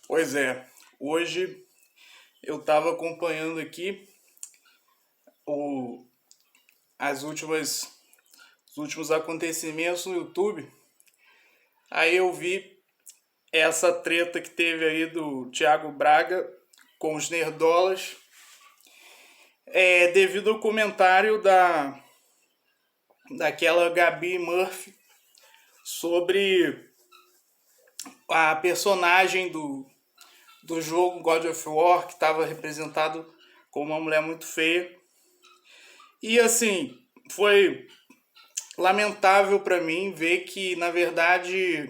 Pois é, hoje eu estava acompanhando aqui o, as últimas, os últimos acontecimentos no YouTube. Aí eu vi essa treta que teve aí do Thiago Braga com os Nerdolas, devido ao comentário daquela Gabi Murphy sobre a personagem do jogo God of War, que estava representado como uma mulher muito feia. E assim, foi lamentável para mim ver que, na verdade,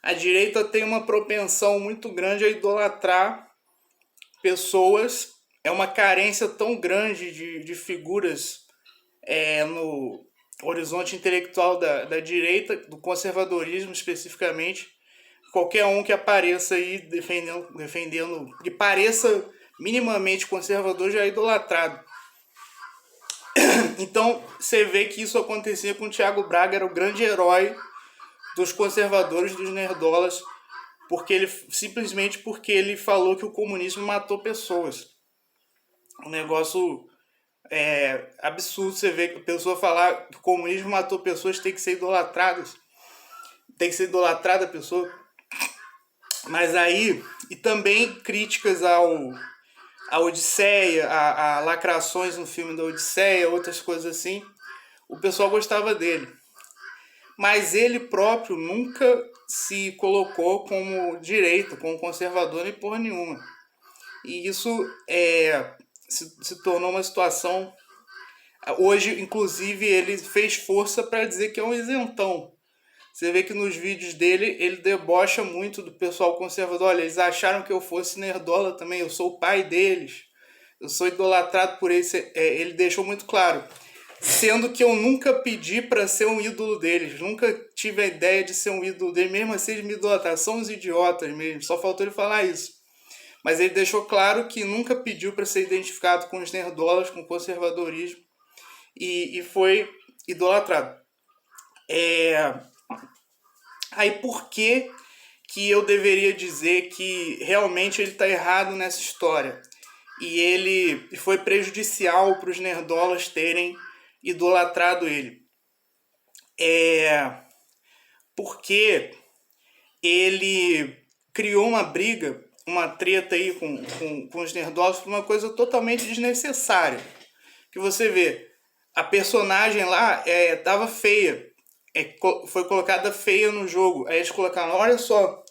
a direita tem uma propensão muito grande a idolatrar pessoas. É uma carência tão grande de figuras no horizonte intelectual da direita, do conservadorismo especificamente. Qualquer um que apareça aí defendendo que pareça minimamente conservador já é idolatrado. Então você vê que isso acontecia com o Thiago Braga, era o grande herói dos conservadores, dos nerdolas, simplesmente porque ele falou que o comunismo matou pessoas. Um negócio absurdo. Você vê que a pessoa falar que o comunismo matou pessoas, tem que ser idolatradas. Tem que ser idolatrada a pessoa. Mas aí, e também críticas a Odisseia, a lacrações no filme da Odisseia, outras coisas assim, o pessoal gostava dele. Mas ele próprio nunca se colocou como direita, como conservador, nem porra nenhuma. E isso se tornou uma situação... Hoje, inclusive, ele fez força para dizer que é um isentão. Você vê que nos vídeos dele, ele debocha muito do pessoal conservador. Olha, eles acharam que eu fosse nerdola também, eu sou o pai deles. Eu sou idolatrado por eles. Ele deixou muito claro. Sendo que eu nunca pedi para ser um ídolo deles. Nunca tive a ideia de ser um ídolo deles. Mesmo assim, eles me idolatraram. São uns idiotas mesmo. Só faltou ele falar isso. Mas ele deixou claro que nunca pediu para ser identificado com os nerdolas, com o conservadorismo. E foi idolatrado. Aí por que eu deveria dizer que realmente ele está errado nessa história? E ele foi prejudicial para os nerdolas terem idolatrado ele. Porque ele criou uma briga, uma treta aí com os nerdolas por uma coisa totalmente desnecessária. Que você vê, a personagem lá tava feia. Foi colocada feia no jogo. Aí eles colocaram, olha só,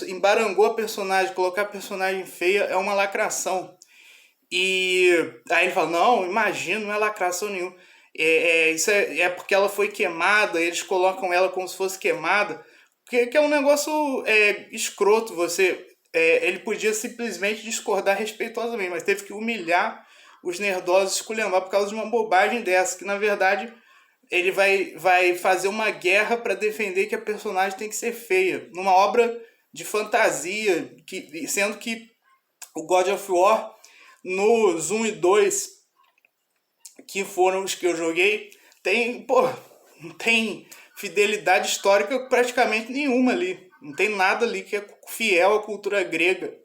embarangou a personagem, colocar a personagem feia é uma lacração. E aí ele fala, não, imagina, não é lacração nenhuma. Isso é porque ela foi queimada, eles colocam ela como se fosse queimada, que é um negócio escroto. Ele podia simplesmente discordar respeitosamente, mas teve que humilhar os nerdosos, esculhambar por causa de uma bobagem dessa, que na verdade ele vai fazer uma guerra para defender que a personagem tem que ser feia, numa obra de fantasia, sendo que o God of War, nos 1 e 2, que foram os que eu joguei, não tem fidelidade histórica praticamente nenhuma ali. Não tem nada ali que é fiel à cultura grega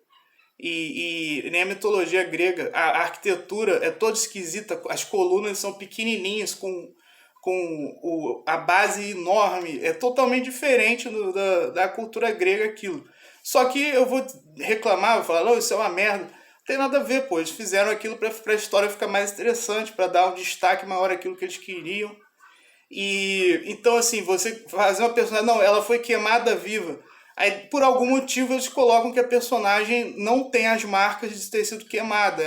e nem a mitologia grega. A arquitetura é toda esquisita, as colunas são pequenininhas, com a base enorme, é totalmente diferente da cultura grega aquilo. Só que eu vou reclamar, vou falar, não, isso é uma merda. Não tem nada a ver, pô. Eles fizeram aquilo para a história ficar mais interessante, para dar um destaque maior àquilo que eles queriam. E então, assim, você fazer uma personagem, não, ela foi queimada viva. Aí, por algum motivo, eles colocam que a personagem não tem as marcas de ter sido queimada.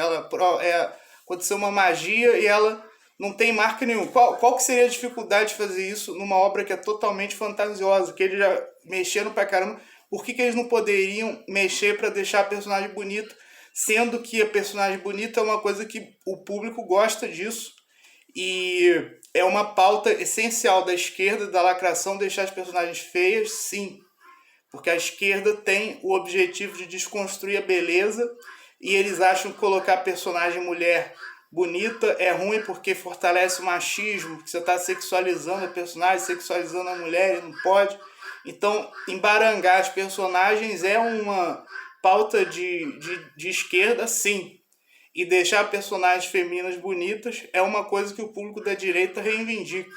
Aconteceu uma magia e ela não tem marca nenhuma. Qual que seria a dificuldade de fazer isso numa obra que é totalmente fantasiosa, que eles já mexeram pra caramba? Por que eles não poderiam mexer para deixar a personagem bonita, sendo que a personagem bonita é uma coisa que o público gosta disso e é uma pauta essencial da esquerda, da lacração, deixar as personagens feias, sim. Porque a esquerda tem o objetivo de desconstruir a beleza e eles acham que colocar personagem mulher bonita é ruim porque fortalece o machismo, porque você está sexualizando a personagem, sexualizando a mulher e não pode. Então, embarangar as personagens é uma pauta de esquerda, sim. E deixar personagens femininas bonitas é uma coisa que o público da direita reivindica.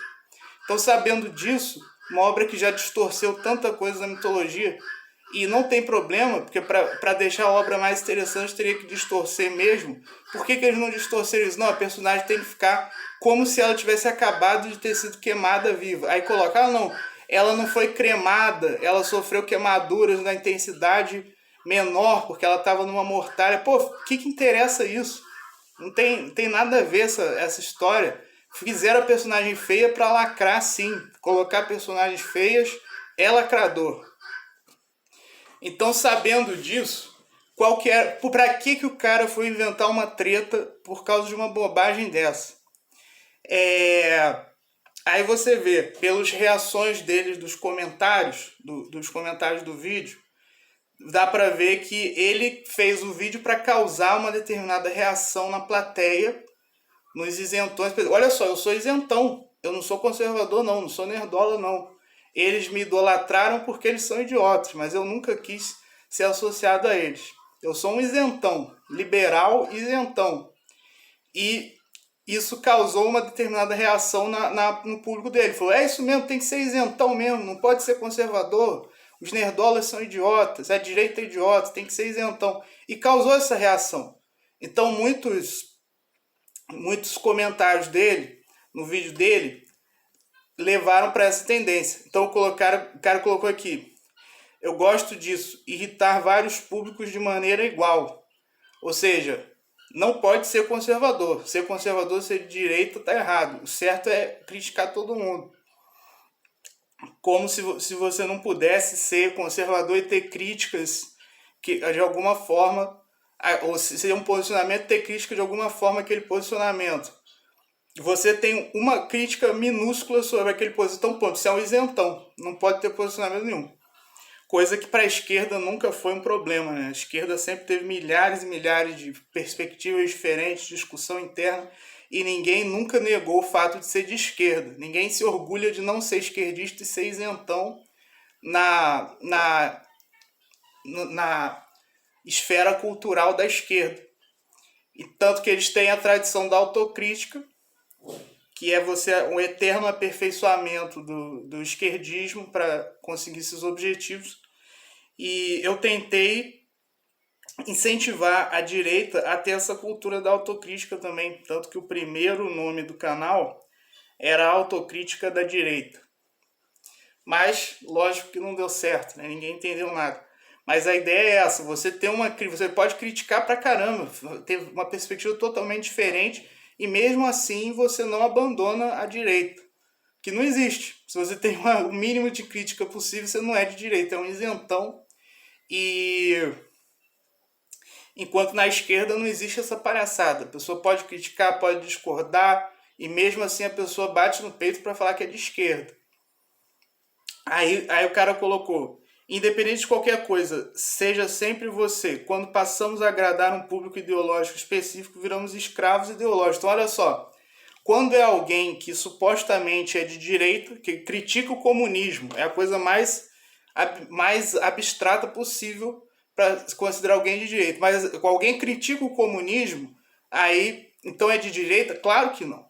Então, sabendo disso, uma obra que já distorceu tanta coisa na mitologia, e não tem problema, porque para deixar a obra mais interessante teria que distorcer mesmo. Por que eles não distorceram isso? Não, a personagem tem que ficar como se ela tivesse acabado de ter sido queimada viva. Aí colocar, não, ela não foi cremada, ela sofreu queimaduras na intensidade menor, porque ela estava numa mortalha. Pô, o que interessa isso? Não tem nada a ver essa história. Fizeram a personagem feia para lacrar, sim. Colocar personagens feias é lacrador. Então, sabendo disso, qual que era, para que o cara foi inventar uma treta por causa de uma bobagem dessa? Aí você vê, pelas reações deles dos comentários, dos comentários do vídeo, dá para ver que ele fez o vídeo para causar uma determinada reação na plateia, nos isentões. Olha só, eu sou isentão, eu não sou conservador não sou nerdola não. Eles me idolatraram porque eles são idiotas, mas eu nunca quis ser associado a eles. Eu sou um isentão, liberal isentão. E isso causou uma determinada reação no público dele. Falou, é isso mesmo, tem que ser isentão mesmo, não pode ser conservador. Os nerdolas são idiotas, a direita é idiota, tem que ser isentão. E causou essa reação. Então muitos comentários dele, no vídeo dele, levaram para essa tendência. Então o cara colocou aqui, eu gosto disso, irritar vários públicos de maneira igual. Ou seja, não pode ser conservador. Ser conservador, ser de direita, tá errado. O certo é criticar todo mundo. Como se você não pudesse ser conservador e ter críticas que, de alguma forma, ou se seria um posicionamento, ter crítica de alguma forma aquele posicionamento. Você tem uma crítica minúscula sobre aquele posicionamento. Então, ponto, você é um isentão. Não pode ter posicionamento nenhum. Coisa que para a esquerda nunca foi um problema, né? A esquerda sempre teve milhares e milhares de perspectivas diferentes, discussão interna, e ninguém nunca negou o fato de ser de esquerda. Ninguém se orgulha de não ser esquerdista e ser isentão na esfera cultural da esquerda. E tanto que eles têm a tradição da autocrítica, que é um eterno aperfeiçoamento do esquerdismo para conseguir seus objetivos. E eu tentei incentivar a direita a ter essa cultura da autocrítica também, tanto que o primeiro nome do canal era Autocrítica da Direita. Mas, lógico que não deu certo, né? Ninguém entendeu nada. Mas a ideia é essa, você pode criticar pra caramba, ter uma perspectiva totalmente diferente, e mesmo assim você não abandona a direita, que não existe. Se você tem o mínimo de crítica possível, você não é de direita, é um isentão. E enquanto na esquerda não existe essa palhaçada. A pessoa pode criticar, pode discordar, e mesmo assim a pessoa bate no peito para falar que é de esquerda. Aí o cara colocou, independente de qualquer coisa, seja sempre você. Quando passamos a agradar um público ideológico específico, viramos escravos ideológicos. Então olha só, quando é alguém que supostamente é de direita, que critica o comunismo, é a coisa mais abstrata possível para considerar alguém de direita. Mas alguém critica o comunismo, aí então é de direita? Claro que não.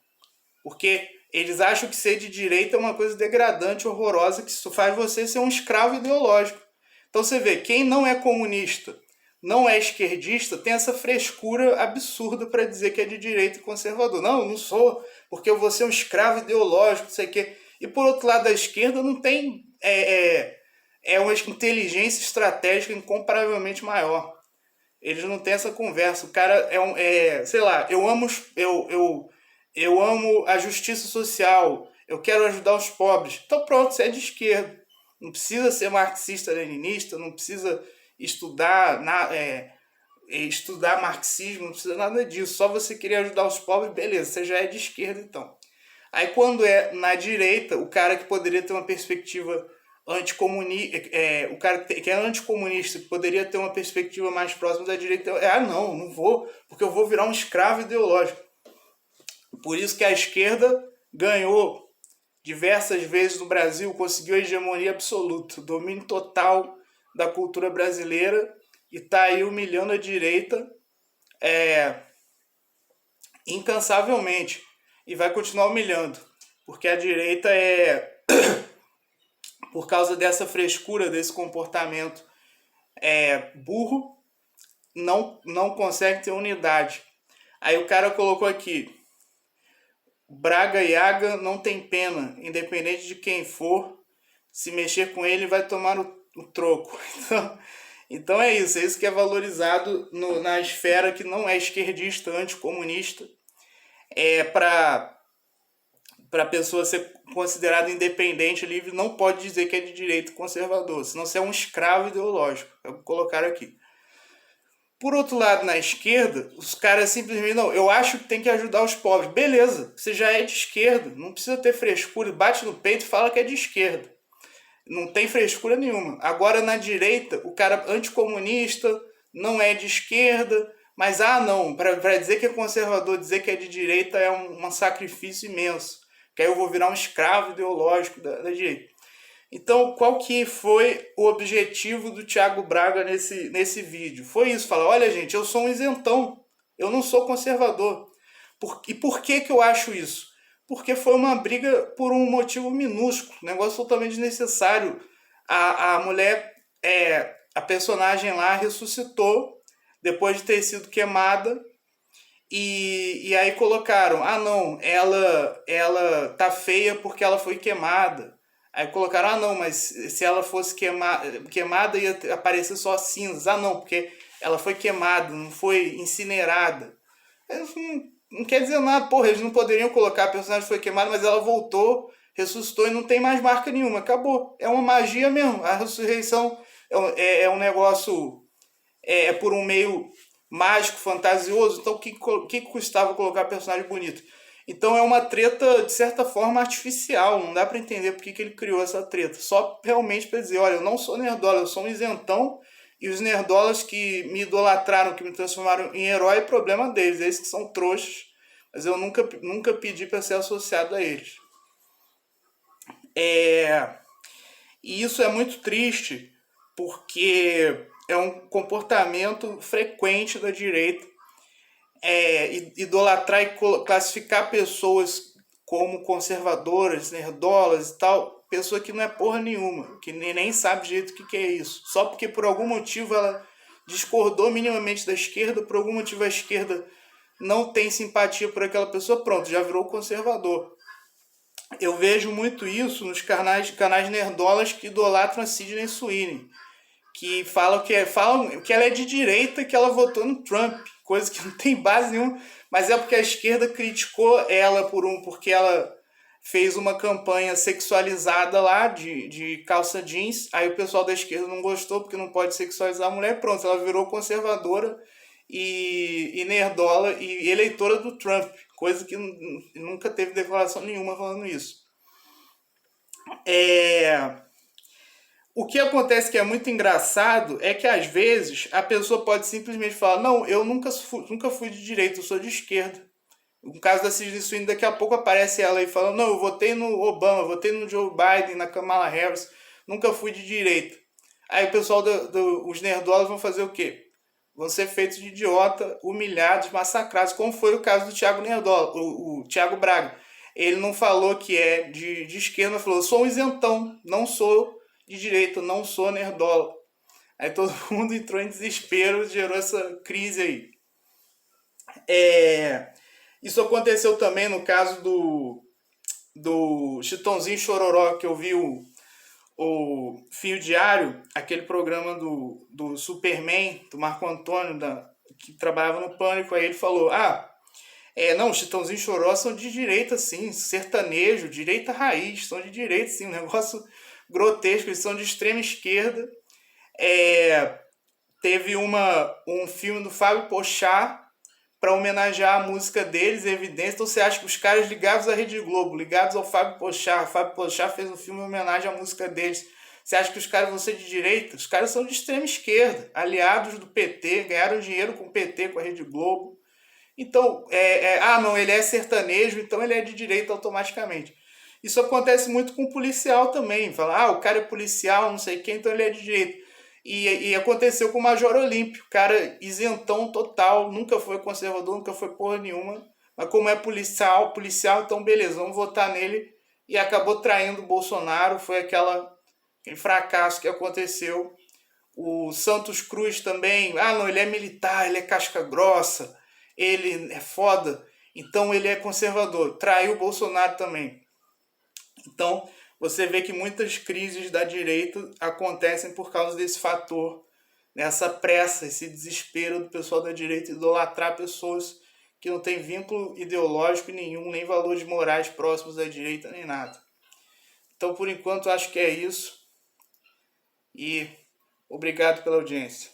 Porque eles acham que ser de direita é uma coisa degradante, horrorosa, que isso faz você ser um escravo ideológico. Então você vê, quem não é comunista, não é esquerdista, tem essa frescura absurda para dizer que é de direita e conservador. Não, eu não sou, porque eu vou ser um escravo ideológico, não sei o quê. E por outro lado da esquerda não tem... É uma inteligência estratégica incomparavelmente maior. Eles não têm essa conversa. O cara sei lá, eu amo a justiça social, eu quero ajudar os pobres. Então pronto, você é de esquerda. Não precisa ser marxista-leninista, não precisa estudar marxismo, não precisa nada disso. Só você querer ajudar os pobres, beleza, você já é de esquerda então. Aí quando é na direita, o cara que poderia ter uma perspectiva anticomunista, o cara que é anticomunista, que poderia ter uma perspectiva mais próxima da direita, não vou, porque eu vou virar um escravo ideológico. Por isso que a esquerda ganhou diversas vezes no Brasil, conseguiu a hegemonia absoluta, o domínio total da cultura brasileira e está aí humilhando a direita incansavelmente e vai continuar humilhando, porque a direita por causa dessa frescura, desse comportamento burro, não consegue ter unidade. Aí o cara colocou aqui, Braga Yaga não tem pena, independente de quem for, se mexer com ele vai tomar o troco. Então é isso que é valorizado na esfera que não é esquerdista, anticomunista, para a pessoa ser considerada independente, livre, não pode dizer que é de direito conservador, senão você é um escravo ideológico, é o que colocaram aqui. Por outro lado, na esquerda, os caras simplesmente, não, eu acho que tem que ajudar os pobres. Beleza, você já é de esquerda, não precisa ter frescura, bate no peito e fala que é de esquerda. Não tem frescura nenhuma. Agora, na direita, o cara anticomunista não é de esquerda, mas, não, para dizer que é conservador, dizer que é de direita é um sacrifício imenso, que aí eu vou virar um escravo ideológico da direita. Então, qual que foi o objetivo do Thiago Braga nesse vídeo? Foi isso, falar, olha gente, eu sou um isentão, eu não sou conservador. E por que eu acho isso? Porque foi uma briga por um motivo minúsculo, um negócio totalmente desnecessário. A mulher, a personagem lá ressuscitou depois de ter sido queimada e aí colocaram, não, ela tá feia porque ela foi queimada. Aí colocaram, não, mas se ela fosse queimada ia aparecer só cinzas. Não, porque ela foi queimada, não foi incinerada. Não quer dizer nada, porra, eles não poderiam colocar a personagem foi queimada, mas ela voltou, ressuscitou e não tem mais marca nenhuma, acabou. É uma magia mesmo, a ressurreição é um negócio, por um meio mágico, fantasioso, então o que custava colocar a personagem bonita? Então é uma treta, de certa forma, artificial. Não dá para entender por que ele criou essa treta. Só realmente para dizer, olha, eu não sou nerdola, eu sou um isentão. E os nerdolas que me idolatraram, que me transformaram em herói, é problema deles. Eles que são trouxas. Mas eu nunca pedi para ser associado a eles. E isso é muito triste, porque é um comportamento frequente da direita. Idolatrar e classificar pessoas como conservadoras, nerdolas e tal, pessoa que não é porra nenhuma, que nem sabe direito o que é isso. Só porque por algum motivo ela discordou minimamente da esquerda, por algum motivo a esquerda não tem simpatia por aquela pessoa, pronto, já virou conservador. Eu vejo muito isso nos canais nerdolas que idolatram a Sidney Sweeney, que falam que ela é de direita e que ela votou no Trump, coisa que não tem base nenhuma, mas é porque a esquerda criticou ela porque ela fez uma campanha sexualizada lá de calça jeans, aí o pessoal da esquerda não gostou porque não pode sexualizar a mulher, pronto, ela virou conservadora e nerdola e eleitora do Trump, coisa que nunca teve declaração nenhuma falando isso. O que acontece que é muito engraçado é que às vezes a pessoa pode simplesmente falar, não, eu nunca fui de direita, eu sou de esquerda. No caso da Sidney Sweeney, daqui a pouco aparece ela aí falando, não, eu votei no Obama, eu votei no Joe Biden, na Kamala Harris, nunca fui de direita. Aí o pessoal os nerdolas vão fazer o quê? Vão ser feitos de idiota, humilhados, massacrados, como foi o caso do Thiago Nerdola, o Thiago Braga. Ele não falou que é de esquerda, falou, eu sou um isentão, não sou de direita, não sou nerdola. Aí todo mundo entrou em desespero, gerou essa crise aí. Isso aconteceu também no caso do Chitãozinho Chororó, que eu vi o Fio Diário, aquele programa do Superman, do Marco Antônio, que trabalhava no Pânico, aí ele falou, não, os Chitãozinho Chororó são de direita, sim, sertanejo, direita raiz, são de direita, sim, um negócio grotesco, eles são de extrema esquerda. Teve um filme do Fábio Porchat para homenagear a música deles, Evidência. Então você acha que os caras ligados à Rede Globo, ligados ao Fábio Porchat fez um filme em homenagem à música deles. Você acha que os caras vão ser de direita? Os caras são de extrema esquerda, aliados do PT, ganharam dinheiro com o PT, com a Rede Globo. Então, não, ele é sertanejo, então ele é de direita automaticamente. Isso acontece muito com policial também. Fala, o cara é policial, não sei quem, então ele é de direita. E aconteceu com o Major Olímpio, cara isentão total, nunca foi conservador, nunca foi porra nenhuma. Mas como é policial, então beleza, vamos votar nele. E acabou traindo o Bolsonaro, foi aquele fracasso que aconteceu. O Santos Cruz também, não, ele é militar, ele é casca grossa, ele é foda, então ele é conservador. Traiu o Bolsonaro também. Então, você vê que muitas crises da direita acontecem por causa desse fator, nessa pressa, esse desespero do pessoal da direita idolatrar pessoas que não têm vínculo ideológico nenhum, nem valores morais próximos da direita, nem nada. Então, por enquanto, acho que é isso. E obrigado pela audiência.